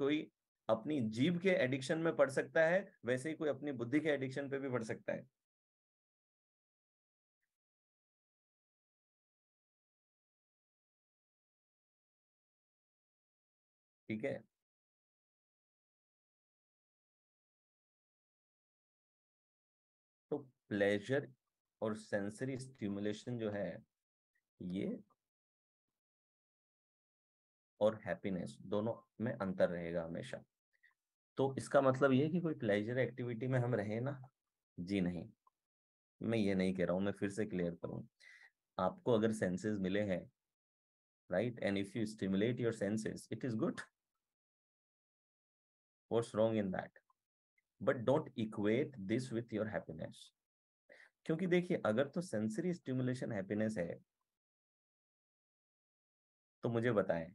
कोई अपनी जीभ के एडिक्शन में पड़ सकता है, वैसे ही कोई अपनी बुद्धि के एडिक्शन पे भी पड़ सकता है। ठीक है। तो प्लेजर और सेंसरी स्टिमुलेशन जो है ये, और हैप्पीनेस दोनों में अंतर रहेगा हमेशा। तो इसका मतलब ये है कि कोई प्लेजर एक्टिविटी में हम रहे ना, जी नहीं, मैं ये नहीं कह रहा हूं, मैं फिर से क्लियर करूं। आपको अगर सेंसेस मिले हैं, right, and if you stimulate your senses it is good, what's wrong in that, but don't equate this with your happiness. क्योंकि देखिए, अगर तो सेंसरी स्टिमुलेशन हैप्पीनेस है, तो मुझे बताएं,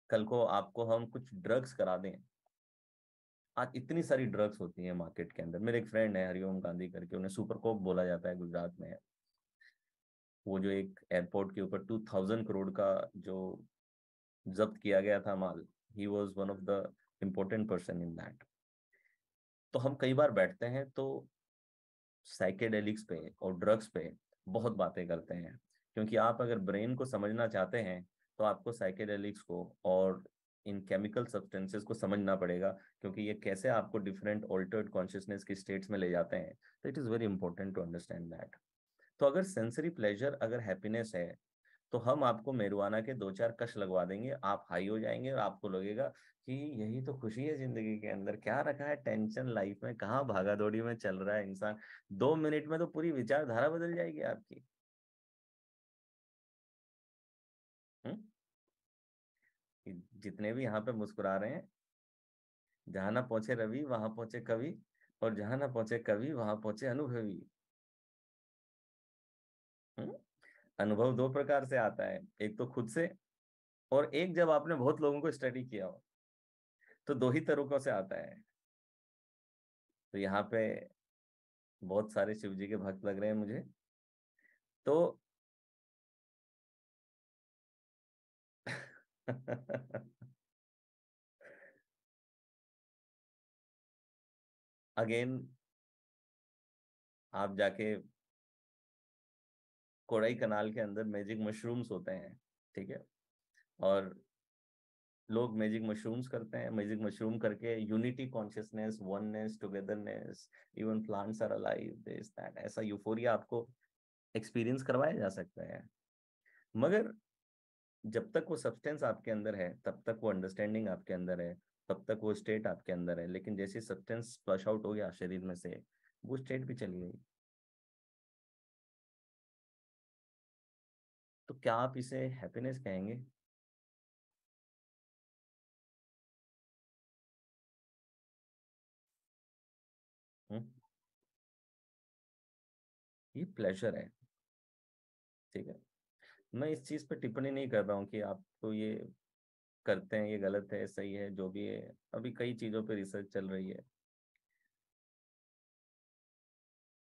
कल को आपको हम कुछ ड्रग्स करा दें। आज इतनी सारी ड्रग्स होती हैं मार्केट के अंदर। मेरे एक फ्रेंड है हरिओम गांधी करके, उन्हें सुपर कोक बोला जाता है गुजरात में। वो जो एक एयरपोर्ट के ऊपर 2000 करोड़ का जो जब्त किया गया था माल, he was one of the important person in that. तो हम कई बार बैठते हैं तो साइकेडेलिक्स पे और ड्रग्स पे बहुत बातें करते हैं, क्योंकि आप अगर ब्रेन को समझना चाहते हैं तो आपको साइकेडेलिक्स को और इन केमिकल सब्सटेंसेस को समझना पड़ेगा, क्योंकि ये कैसे आपको डिफरेंट ऑल्टर्ड कॉन्शियसनेस की स्टेट्स में ले जाते हैं। तो it is very important to understand that. तो अगर सेंसरी प्लेजर अगर हैप्पीनेस है, तो हम आपको मेरुआना के 2-4 कश लगवा देंगे, आप हाई हो जाएंगे और आपको लगेगा कि यही तो खुशी है जिंदगी के अंदर, क्या रखा है टेंशन लाइफ में, कहाँ भागा दौड़ी में चल रहा है इंसान। 2 मिनट में तो पूरी विचारधारा बदल जाएगी आपकी। हम्म। जितने भी यहाँ पे मुस्कुरा रहे हैं, जहां ना पहुंचे रवि वहां पहुंचे कवि, और जहां ना पहुंचे कवि वहां पहुंचे अनुभवी। हम्म। अनुभव दो प्रकार से आता है, एक तो खुद से, और एक जब आपने बहुत लोगों को स्टडी किया हो, तो दो ही तरीकों से आता है। तो यहाँ पे बहुत सारे शिव जी के भक्त लग रहे हैं मुझे। तो अगेन, आप जाके कोडाई कनाल के अंदर मैजिक मशरूम्स होते हैं, ठीक है, और लोग मैजिक मशरूम्स करते हैं, मैजिक मशरूम करके unity consciousness, oneness, togetherness, even plants are alive, this that, ऐसा यूफोरिया आपको एक्सपीरियंस करवाया जा सकता है। मगर जब तक वो सब्सटेंस आपके अंदर है, तब तक वो अंडरस्टैंडिंग आपके अंदर है, तब तक वो स्टेट आपके अंदर है। लेकिन जैसे सब्सटेंस फ्लश आउट हो गया शरीर में से, वो स्टेट भी चली गई। तो क्या आप इसे हैप्पीनेस कहेंगे? हम्म। ये प्लेजर है, ठीक है। मैं इस चीज पे टिप्पणी नहीं कर रहा हूँ कि आपको ये करते हैं ये गलत है सही है, जो भी है, अभी कई चीजों पे रिसर्च चल रही है।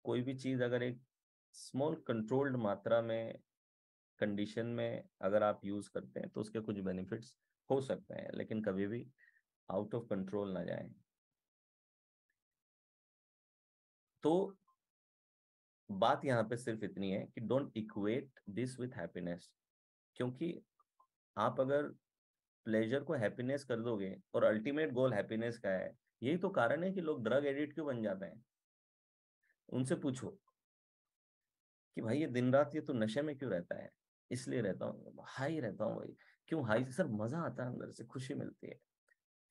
कोई भी चीज अगर एक स्मॉल कंट्रोल्ड मात्रा में, कंडीशन में अगर आप यूज करते हैं, तो उसके कुछ बेनिफिट्स हो सकते हैं, लेकिन कभी भी आउट ऑफ कंट्रोल ना जाए। तो बात यहाँ पे सिर्फ इतनी है कि don't equate this with happiness. क्योंकि आप अगर प्लेजर को हैप्पीनेस कर दोगे, और अल्टीमेट गोल हैप्पीनेस का है, यही तो कारण है कि लोग ड्रग एडिक्ट क्यों बन जाते हैं। उनसे पूछो कि भाई ये दिन रात ये तो नशे में क्यों रहता है? इसलिए रहता हूँ, हाई रहता हूँ भाई। क्यों हाई? सर मजा आता है, अंदर से खुशी मिलती है।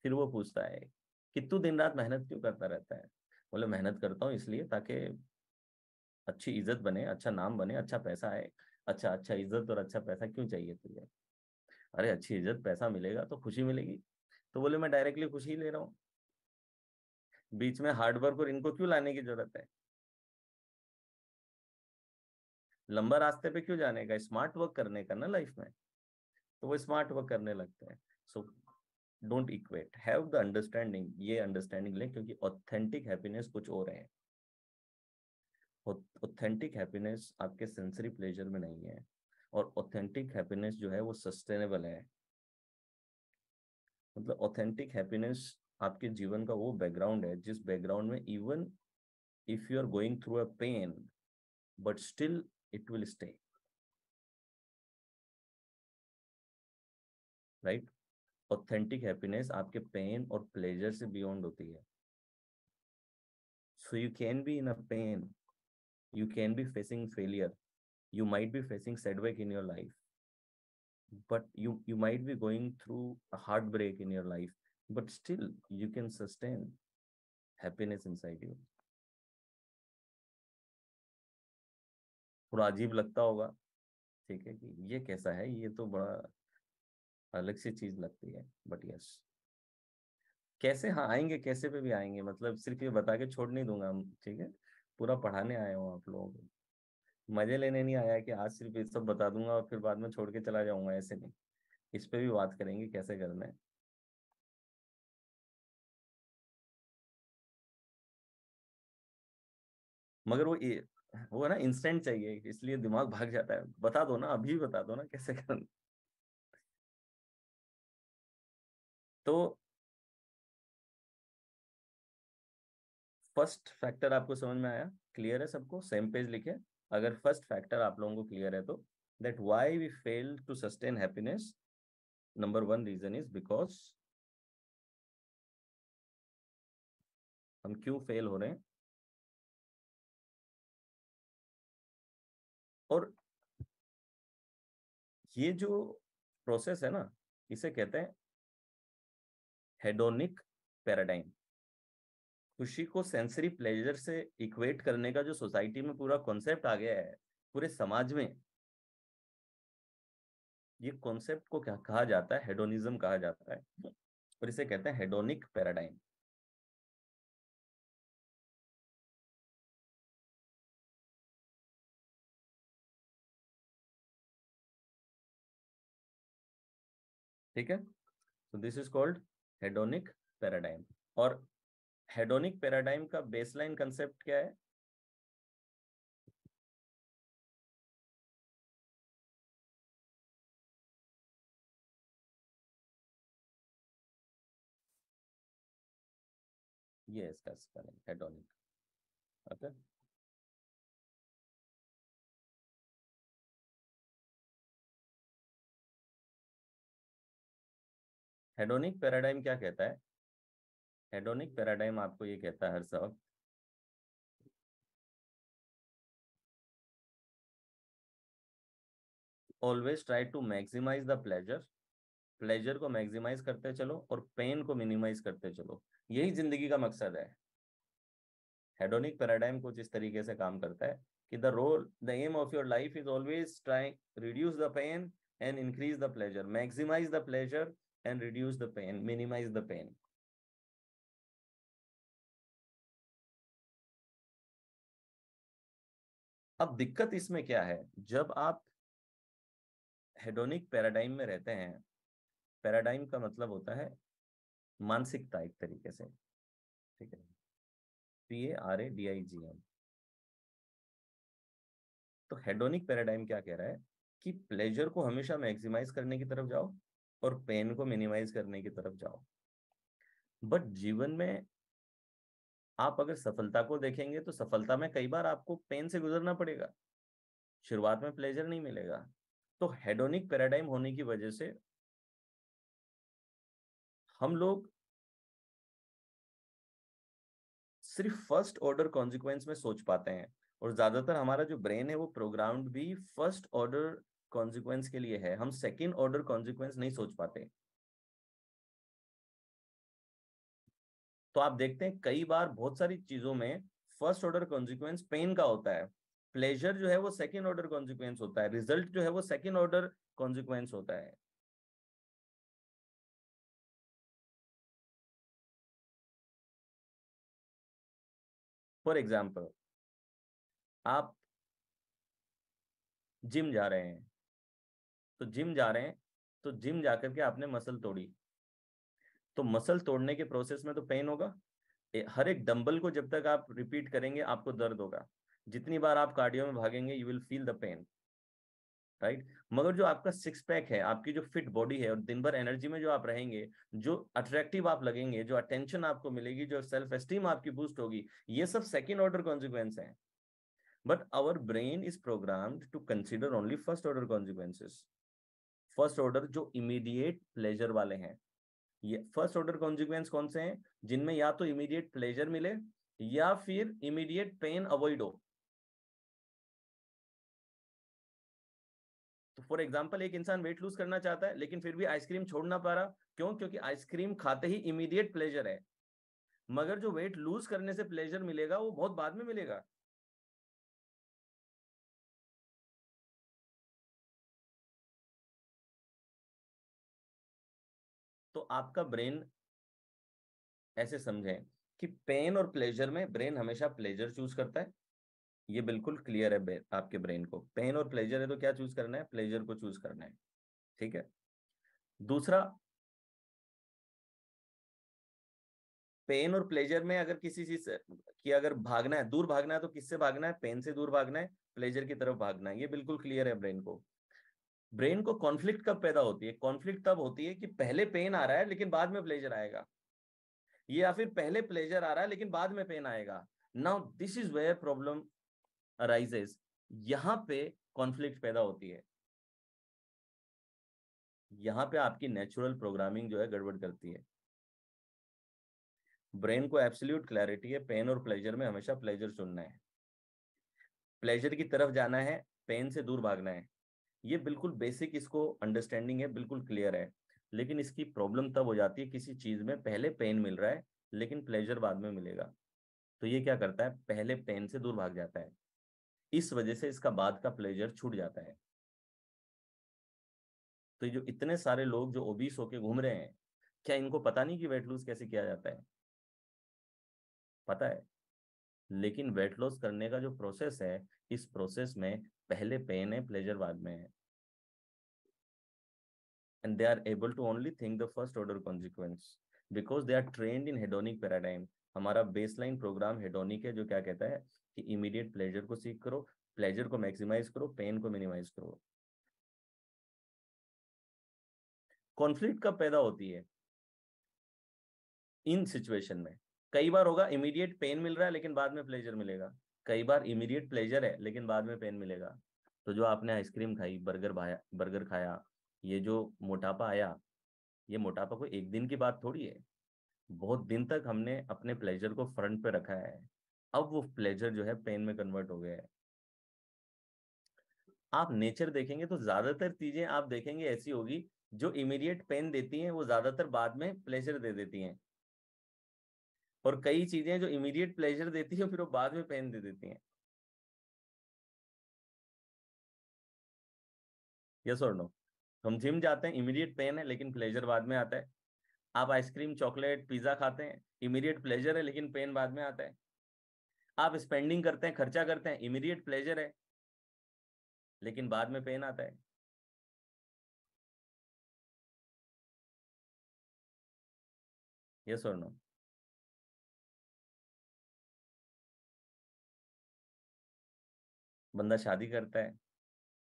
फिर वो पूछता है कि तू दिन रात मेहनत क्यों करता रहता है? बोले मेहनत करता हूँ इसलिए ताकि अच्छी इज्जत बने, अच्छा नाम बने, अच्छा पैसा आए। अच्छा, अच्छा इज्जत और अच्छा पैसा क्यों चाहिए तुझे? अरे अच्छी इज्जत पैसा मिलेगा तो खुशी मिलेगी। तो बोले मैं डायरेक्टली खुशी ही ले रहा हूँ, बीच में हार्डवर्क और इनको क्यों लाने की जरूरत है? लंबा रास्ते पे क्यों जाने का, स्मार्ट वर्क करने का ना लाइफ में। तो वो स्मार्ट वर्क करने लगते हैं। So don't equate, have the understanding, ये अंडरस्टैंडिंग ले, क्योंकि ऑथेंटिक हैप्पीनेस कुछ और है। ऑथेंटिक हैप्पीनेस आपके सेंसरी प्लेजर में नहीं है। और ऑथेंटिक हैप्पीनेस जो है वो सस्टेनेबल है। मतलब ऑथेंटिक हैप्पीनेस आपके जीवन का वो बैकग्राउंड है जिस बैकग्राउंड में even if you are going through a pain but still it will stay, right. Authentic happiness आपके पेन और प्लेजर से बियॉन्ड होती है। So you can be in a pain, you can be facing failure, you might be facing setback in your life, but you might be going through a heartbreak in your life, but still you can sustain happiness inside you। थोड़ा अजीब लगता होगा, ठीक है, कि ये कैसा है, ये तो बड़ा अलग सी चीज लगती है, बट यस। कैसे, हाँ आएंगे, कैसे पे भी आएंगे, मतलब सिर्फ ये बता के छोड़ नहीं दूंगा हम, ठीक है। पूरा पढ़ाने आए हो आप लोगों को, मजे लेने नहीं आया कि आज सिर्फ ये सब बता दूंगा और फिर बाद में छोड़ के चला जाऊंगा, ऐसे नहीं। इस पे भी बात करेंगे कैसे करना है। मगर वो है ना, इंस्टेंट चाहिए, इसलिए दिमाग भाग जाता है। बता दो ना, अभी बता दो ना कैसे करना। तो फर्स्ट फैक्टर आपको समझ में आया? क्लियर है सबको? सेम पेज लिखे। अगर फर्स्ट फैक्टर आप लोगों को क्लियर है तो, that why we fail to sustain happiness, number one reason is because, हम क्यों फेल हो रहे हैं। और ये जो प्रोसेस है ना, इसे कहते हैं हेडोनिक पैराडाइम। खुशी को सेंसरी प्लेजर से इक्वेट करने का जो सोसाइटी में पूरा कॉन्सेप्ट आ गया है, पूरे समाज में, ये कॉन्सेप्ट को क्या कहा जाता है? हेडोनिज्म कहा जाता है, और इसे कहते हैं हेडोनिक पैराडाइम। ठीक है, तो this is called hedonic paradigm. और हेडोनिक पैराडाइम का बेसलाइन कंसेप्ट क्या है? ये इसका spelling hedonic. Okay, hedonic paradigm क्या कहता है? हेडोनिक पैराडाइम आपको ये कहता है हर सब, always try to maximise the pleasure, pleasure को मैक्सिमाइज करते चलो और पेन को मिनिमाइज करते चलो। यही जिंदगी का मकसद है। हेडोनिक पैराडाइम कुछ इस तरीके से काम करता है कि the aim of your life is always try reduce the pain and increase the pleasure, maximise the pleasure and reduce the pain, minimise the pain. अब दिक्कत इसमें क्या है, जब आप हेडोनिक पैराडाइम में रहते हैं, पैराडाइम का मतलब होता है मानसिकता एक तरीके से, ठीक है, PARADIGM। तो हेडोनिक पैराडाइम क्या कह रहा है कि प्लेजर को हमेशा मैक्सिमाइज करने की तरफ जाओ और पेन को मिनिमाइज करने की तरफ जाओ। बट जीवन में आप अगर सफलता को देखेंगे तो सफलता में कई बार आपको पेन से गुजरना पड़ेगा, शुरुआत में प्लेजर नहीं मिलेगा। तो हेडोनिक पैराडाइम होने की वजह से हम लोग सिर्फ फर्स्ट ऑर्डर कॉन्सिक्वेंस में सोच पाते हैं, और ज्यादातर हमारा जो ब्रेन है वो प्रोग्राम्ड भी फर्स्ट ऑर्डर कॉन्सिक्वेंस के लिए है, हम सेकेंड ऑर्डर कॉन्सिक्वेंस नहीं सोच पाते। तो आप देखते हैं कई बार बहुत सारी चीजों में फर्स्ट ऑर्डर कॉन्सिक्वेंस पेन का होता है, प्लेजर जो है वो सेकेंड ऑर्डर कॉन्सिक्वेंस होता है, रिजल्ट जो है वो सेकेंड ऑर्डर कॉन्सिक्वेंस होता है। फॉर एग्जाम्पल, आप जिम जा रहे हैं, तो जिम जा रहे हैं, तो जिम जाकर के आपने मसल तोड़ी, तो मसल तोड़ने के प्रोसेस में तो पेन होगा। हर एक डंबल को जब तक आप रिपीट करेंगे आपको दर्द होगा, जितनी बार आप कार्डियो में भागेंगे you will feel the pain. Right. मगर जो आपका सिक्स पैक है, आपकी जो फिट बॉडी है, और दिन भर एनर्जी में जो आप रहेंगे, जो अट्रैक्टिव आप लगेंगे, जो अटेंशन आपको मिलेगी, जो सेल्फ एस्टीम आपकी बूस्ट होगी, ये सब सेकेंड ऑर्डर कॉन्सिक्वेंस है। But our brain is programmed to consider only first order consequences. First order जो इमीडिएट प्लेजर वाले हैं। ये फर्स्ट ऑर्डर कॉन्सिक्वेंस कौन से हैं? जिनमें या तो इमीडिएट प्लेजर मिले या फिर इमीडिएट पेन अवॉइड हो। तो फॉर एग्जाम्पल, एक इंसान वेट लूज करना चाहता है लेकिन फिर भी आइसक्रीम छोड़ ना पा रहा। क्यों? क्योंकि आइसक्रीम खाते ही इमीडिएट प्लेजर है, मगर जो वेट लूज करने से प्लेजर मिलेगा वो बहुत बाद में मिलेगा। तो आपका ब्रेन, ऐसे समझें कि पेन और प्लेजर में ब्रेन हमेशा प्लेजर चूज करता है। ये बिल्कुल क्लियर है आपके ब्रेन को, पेन और प्लेजर है तो क्या चूज करना है? प्लेजर को चूज करना है। ठीक है। दूसरा, पेन और प्लेजर में अगर किसी चीज की अगर भागना है, दूर भागना है, तो किससे भागना है? पेन से दूर भागना है, प्लेजर की तरफ भागना है। ये बिल्कुल क्लियर है ब्रेन को। ब्रेन को कॉन्फ्लिक्ट कब पैदा होती है? कॉन्फ्लिक्ट तब होती है कि पहले पेन आ रहा है लेकिन बाद में प्लेजर आएगा, या फिर पहले प्लेजर आ रहा है लेकिन बाद में पेन आएगा। Now this is where problem arises. यहां पे कॉन्फ्लिक्ट पैदा होती है, यहां पे आपकी नेचुरल प्रोग्रामिंग जो है गड़बड़ करती है। ब्रेन को एब्सोल्यूट क्लैरिटी है, पेन और प्लेजर में हमेशा प्लेजर चुनना है, प्लेजर की तरफ जाना है, पेन से दूर भागना है। ये बिल्कुल बेसिक इसको अंडरस्टैंडिंग है, बिल्कुल क्लियर है। लेकिन इसकी प्रॉब्लम तब हो जाती है किसी चीज में पहले पेन मिल रहा है लेकिन प्लेजर बाद में मिलेगा। तो ये क्या करता है? पहले पेन से दूर भाग जाता है, इस वजह से इसका बाद का प्लेजर छूट जाता है। तो ये जो इतने सारे लोग जो ओबीस होके घूम रहे हैं, क्या इनको पता नहीं कि वेट लूज कैसे किया जाता है? पता है। लेकिन वेट लॉस करने का जो प्रोसेस है, इस प्रोसेस में पहले पेन है, प्लेजर बाद में है। And they are able to only think the first order consequence because they are trained in hedonic paradigm। हमारा बेसलाइन प्रोग्राम हेडोनिक है, जो क्या कहता है कि इमीडिएट प्लेजर को सीख करो, प्लेजर को मैक्सिमाइज करो, पेन को मिनिमाइज करो। कॉन्फ्लिक्ट कब पैदा होती है? इन सिचुएशन में कई बार होगा इमीडिएट पेन मिल रहा है लेकिन बाद में प्लेजर मिलेगा, कई बार इमीडिएट प्लेजर है लेकिन बाद में पेन मिलेगा। तो जो आपने आइसक्रीम खाई, बर्गर खाया, ये जो मोटापा आया, ये मोटापा कोई एक दिन की बात थोड़ी है। बहुत दिन तक हमने अपने प्लेजर को फ्रंट पे रखा है, अब वो प्लेजर जो है पेन में कन्वर्ट हो गया है। आप नेचर देखेंगे तो ज्यादातर चीजें आप देखेंगे ऐसी होगी जो इमीडिएट पेन देती हैं वो ज्यादातर बाद में प्लेजर दे देती हैं, और कई चीजें जो इमीडिएट प्लेजर देती है फिर वो बाद में पेन दे देती हैं। यस और नो? हम जिम जाते हैं, इमीडिएट पेन है लेकिन प्लेजर बाद में आता है। आप आइसक्रीम, चॉकलेट, पिज्जा खाते हैं, इमीडिएट प्लेजर है लेकिन पेन बाद में आता है। आप स्पेंडिंग करते हैं, खर्चा करते हैं, इमीडिएट प्लेजर है लेकिन बाद में पेन आता है। यस और नो? बंदा शादी करता है,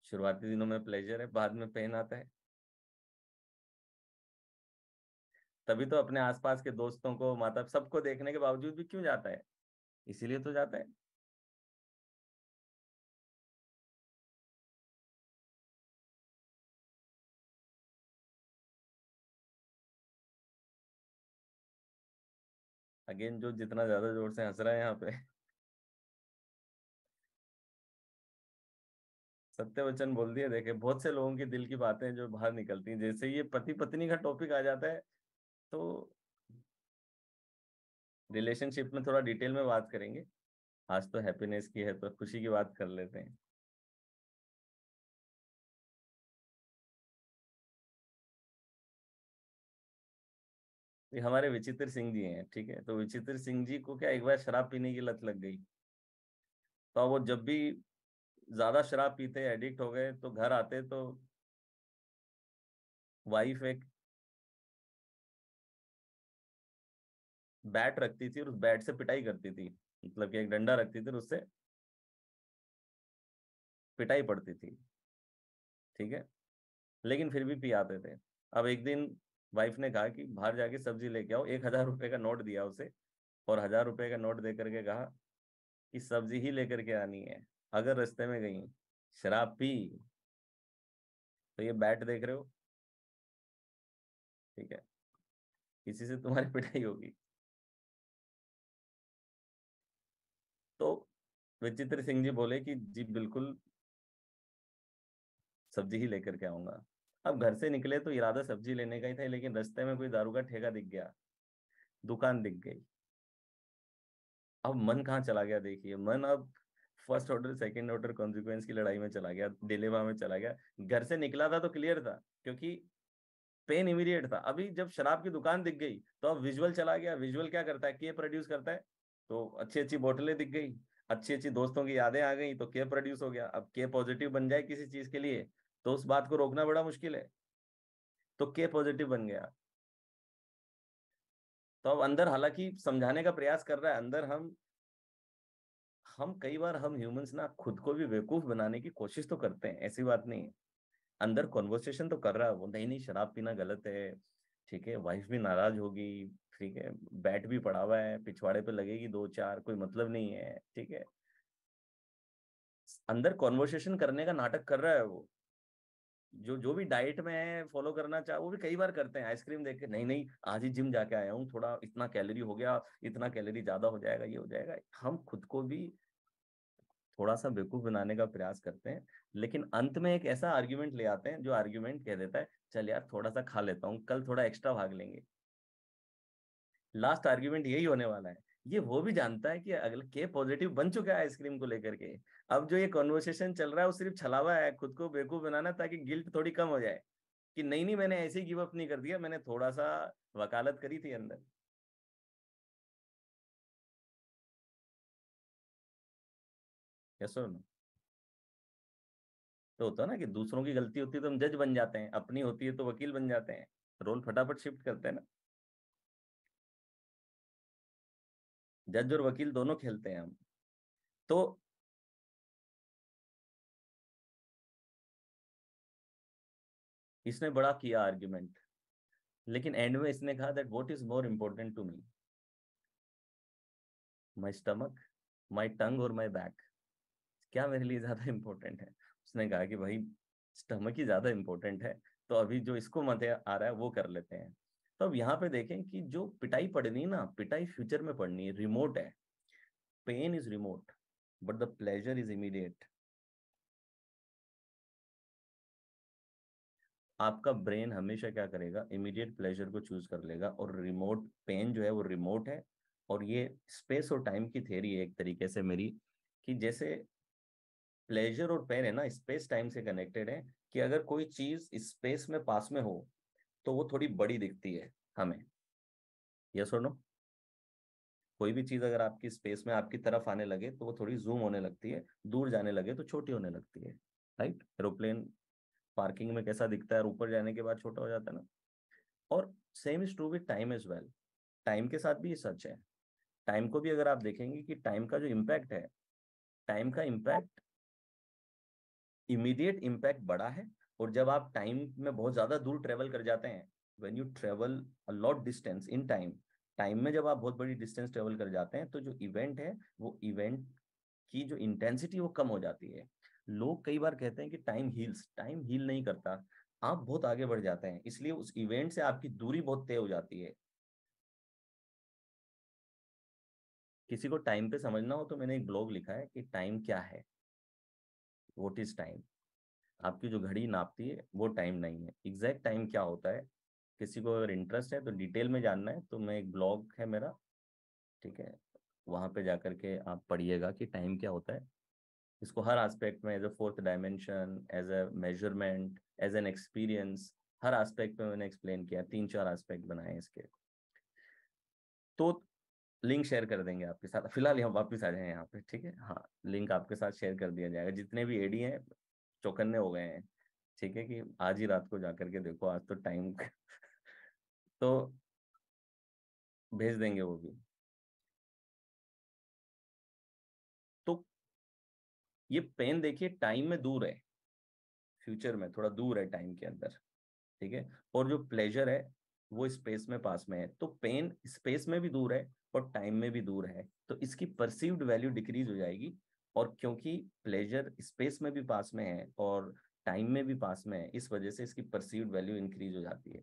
शुरुआती दिनों में प्लेजर है, बाद में पेन आता है। तभी तो अपने आसपास के दोस्तों को, माता, सबको देखने के बावजूद भी क्यों जाता है? इसीलिए तो जाता है। अगेन, जो जितना ज्यादा जोर से हंस रहा है यहाँ पे सत्य वचन बोल दिए। देखे, बहुत से लोगों की दिल की बातें जो बाहर निकलती हैं, जैसे ये पति पत्नी का टॉपिक आ जाता है तो रिलेशनशिप में थोड़ा डिटेल में बात करेंगे। आज तो हैप्पीनेस की है तो खुशी की बात कर लेते हैं। ये हमारे विचित्र सिंह जी हैं, ठीक है। तो विचित्र सिंह जी को क्या एक बार शराब पीने की लत लग गई, तो वो जब भी ज्यादा शराब पीते, एडिक्ट हो गए, तो घर आते तो वाइफ एक बैट रखती थी और उस बैट से पिटाई करती थी, मतलब कि एक डंडा रखती थी और उससे पिटाई पड़ती थी। ठीक है, लेकिन फिर भी पी आते थे। अब एक दिन वाइफ ने कहा कि बाहर जाके सब्जी लेके आओ, 1,000 रुपए का नोट दिया उसे, और 1,000 रुपए का नोट दे करके कहा कि सब्जी ही लेकर के आनी है, अगर रास्ते में गई शराब पी तो ये बैट देख रहे हो, ठीक है, इसी से तुम्हारी पिटाई होगी। तो विचित्र सिंह जी बोले कि जी बिल्कुल, सब्जी ही लेकर के आऊंगा। अब घर से निकले तो इरादा सब्जी लेने का ही था, लेकिन रास्ते में कोई दारू का ठेका दिख गया, दुकान दिख गई। अब मन कहाँ चला गया, देखिए मन अब first order second order consequence की लड़ाई में चला गया, डिलेमा में चला गया। घर से निकला था तो क्लियर था, क्योंकि पेन इमीडिएट था। अभी जब शराब की दुकान दिख गई तो अब विजुअल चला गया। विजुअल क्या करता है, के प्रोड्यूस करता है। तो अच्छी अच्छी बोतलें दिख गई, अच्छी अच्छी दोस्तों की यादें आ गई, तो के प्रोड्यूस हो गया। अब के पॉजिटिव बन जाए किसी चीज के लिए तो उस बात को रोकना बड़ा मुश्किल है, तो के पॉजिटिव बन गया। तो अब अंदर हालांकि समझाने का प्रयास कर रहा है, अंदर हम कई बार हम ह्यूमंस ना खुद को भी बेवकूफ बनाने की कोशिश तो करते हैं, ऐसी बात नहीं है। अंदर कॉन्वर्सेशन तो कर रहा है वो, नहीं नहीं शराब पीना गलत है, ठीक है, वाइफ भी नाराज होगी, ठीक है, बैट भी पड़ा हुआ है, पिछवाड़े पे लगेगी दो चार, कोई मतलब नहीं है, ठीक है। अंदर कॉन्वर्सेशन करने का नाटक कर रहा है वो। जो जो भी डाइट में है फॉलो करना चाहे वो भी कई बार करते हैं, आइसक्रीम देख के नहीं नहीं आज ही जिम जाके आया हूँ, थोड़ा इतना कैलोरी हो गया, इतना कैलोरी ज्यादा हो जाएगा, ये हो जाएगा। हम खुद को भी थोड़ा सा बेवकूफ बनाने का प्रयास करते हैं, लेकिन अंत में एक ऐसा आर्ग्यूमेंट ले आते हैं जो आर्ग्यूमेंट कह देता है चल यार थोड़ा सा खा लेता हूँ, कल थोड़ा एक्स्ट्रा भाग लेंगे। लास्ट आर्ग्यूमेंट यही होने वाला है। ये वो भी जानता है कि अगले के पॉजिटिव बन चुका है आइसक्रीम को लेकर के। अब जो ये कॉन्वर्सेशन चल रहा है वो सिर्फ छलावा है, खुद को बेवकूफ बनाना ताकि गिल्ट थोड़ी कम हो जाए कि नहीं नहीं मैंने ऐसे ही गिव अप नहीं कर दिया, मैंने थोड़ा सा वकालत करी थी अंदर। यस और नो? तो होता है ना कि दूसरों की गलती होती है तो हम जज बन जाते हैं, अपनी होती है तो वकील बन जाते हैं, रोल फटाफट शिफ्ट करते हैं ना। जज और वकील दोनों खेलते हैं हम। तो इसने बड़ा किया आर्ग्यूमेंट, लेकिन एंड में इसने कहा that what is more important to me, my stomach, my tongue और माई बैक, क्या मेरे लिए ज्यादा इंपॉर्टेंट है। उसने कहा कि भाई स्टमक ही ज्यादा इंपॉर्टेंट है, तो अभी जो इसको मजे आ रहा है वो कर लेते हैं। तो अब यहाँ पे देखें कि जो पिटाई पड़नी है ना, पिटाई फ्यूचर में पड़नी है, रिमोट है। Pain is remote but the pleasure is immediate. आपका ब्रेन हमेशा क्या करेगा, इमीडिएट प्लेजर को चूज कर लेगा, और रिमोट पेन जो है वो रिमोट है। और ये स्पेस और टाइम की थ्योरी है एक तरीके से मेरी, कि जैसे प्लेजर और पेन है ना स्पेस टाइम से कनेक्टेड है, कि अगर कोई चीज स्पेस में पास में हो तो वो थोड़ी बड़ी दिखती है हमें। यस और नो? कोई भी चीज अगर आपकी स्पेस में आपकी तरफ आने लगे तो वो थोड़ी जूम होने लगती है, दूर जाने लगे तो छोटी होने लगती है। राइट? एरोप्लेन पार्किंग में कैसा दिखता है और ऊपर जाने के बाद छोटा हो जाता है ना। और same is true with time as well. Time के साथ भी ये सच है। टाइम को भी अगर आप देखेंगे कि टाइम का जो इम्पैक्ट है, टाइम का इम्पैक्ट, इमीडिएट इम्पैक्ट बड़ा है। और जब आप टाइम में बहुत ज्यादा दूर ट्रेवल कर जाते हैं, when you travel a lot distance in time, time में जब आप बहुत बड़ी डिस्टेंस ट्रेवल कर जाते हैं तो जो इवेंट है वो इवेंट की जो इंटेंसिटी वो कम हो जाती है। लोग कई बार कहते हैं कि टाइम हील्स, टाइम हील नहीं करता। आप बहुत आगे बढ़ जाते हैं, इसलिए उस इवेंट से आपकी दूरी बहुत तय हो जाती है। किसी को टाइम पे समझना हो तो मैंने एक ब्लॉग लिखा है कि टाइम क्या है, व्हाट इज टाइम। आपकी जो घड़ी नापती है वो टाइम नहीं है, एग्जैक्ट टाइम क्या होता है। किसी को अगर इंटरेस्ट है तो डिटेल में जानना है तो मैं एक ब्लॉग है मेरा, ठीक है, वहां पे जाकर के आप पढ़िएगा कि टाइम क्या होता है। इसको हर एस्पेक्ट में, as a fourth dimension, as a measurement, as an experience, हर एस्पेक्ट में मैंने एक्सप्लेन किया, तीन चार एस्पेक्ट बनाए हैं इसके। तो लिंक शेयर कर देंगे आपके साथ, फिलहाल हम वापस आ जाए यहाँ पे, ठीक है, हाँ। लिंक आपके साथ शेयर कर दिया जाएगा, जितने भी एडी हैं चौकन्ने हो गए हैं, ठीक है, कि आज ही रात को जाकर के देखो, आज तो टाइम तो भेज देंगे वो भी। तो ये पेन देखिए टाइम में दूर है, फ्यूचर में, थोड़ा दूर है टाइम के अंदर, ठीक है। और जो प्लेजर है वो स्पेस में पास में है, तो पेन स्पेस में भी दूर है और टाइम में भी दूर है, तो इसकी परसीव्ड वैल्यू डिक्रीज हो जाएगी। और क्योंकि प्लेजर स्पेस में भी पास में है और टाइम में भी पास में है, इस वजह से इसकी परसीव्ड वैल्यू इंक्रीज हो जाती है।